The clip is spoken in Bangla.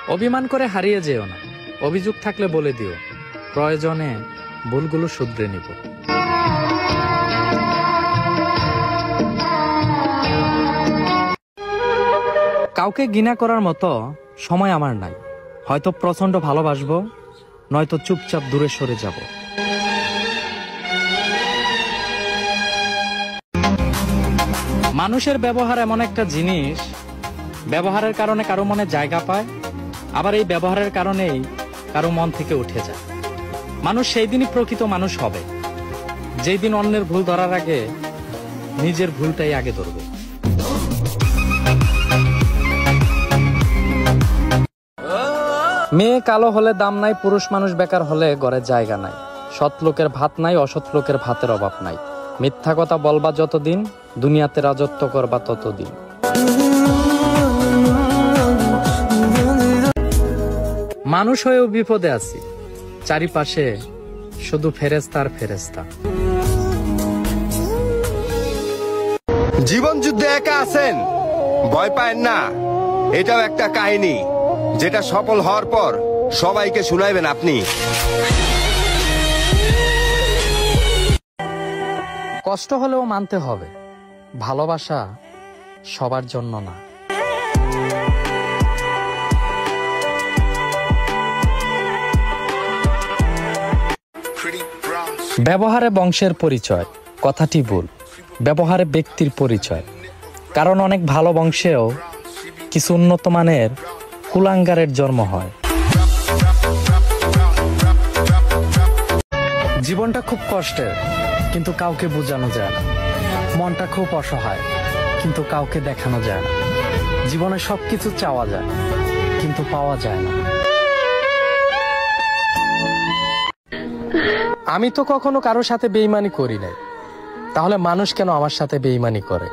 অভিমান করে হারিয়ে যেও না, অভিযোগ থাকলে বলে দিও, প্রয়োজনে ভুলগুলো শুধরে নিব। কাউকে ঘৃণা করার মতো সময় আমার নাই, হয়তো প্রচন্ড ভালোবাসবো, নয়তো চুপচাপ দূরে সরে যাব। মানুষের ব্যবহার এমন একটা জিনিস, ব্যবহারের কারণে কারো মনে জায়গা পায়, আবার এই ব্যবহারের কারণেই কারো মন থেকে উঠে যায়। মানুষ সেই দিনই প্রকৃত মানুষ হবে, যেই দিন অন্যের ভুল ধরার আগে নিজের ভুলটাই আগে ধরবে। মেয়ে কালো হলে দাম নাই, পুরুষ মানুষ বেকার হলে ঘরে জায়গা নাই, সৎ লোকের ভাত নাই, অসৎ লোকের ভাতের অভাব নাই, মিথ্যা কথা বলবা যতদিন, দুনিয়াতে রাজত্ব করবা ততদিন। মানুষ হয়েও বিপদে আছি, চারিপাশে শুধু ফেরেশতা আর ফেরেশতা। জীবন যুদ্ধে একা আছেন, ভয় পায়েন না, এটাও একটা কাহিনী যেটা সফল হওয়ার পর সবাইকে শুনাইবেন আপনি। কষ্ট হলেও মানতে হবে, ভালোবাসা সবার জন্য না। ব্যবহারে বংশের পরিচয় কথাটি ভুল, ব্যবহারে ব্যক্তির পরিচয়। কারণ অনেক ভালো বংশেও কিছু উন্নত মানের কুলাঙ্গারের জন্ম হয়। জীবনটা খুব কষ্টের, কিন্তু কাউকে বোঝানো যায় না। মনটা খুব অসহায়, কিন্তু কাউকে দেখানো যায় না। জীবনে সবকিছু চাওয়া যায়, কিন্তু পাওয়া যায় না। আমি তো কখনো কারোর সাথে বেইমানি করি নাই, তাহলে মানুষ কেন আমার সাথে বেইমানি করে?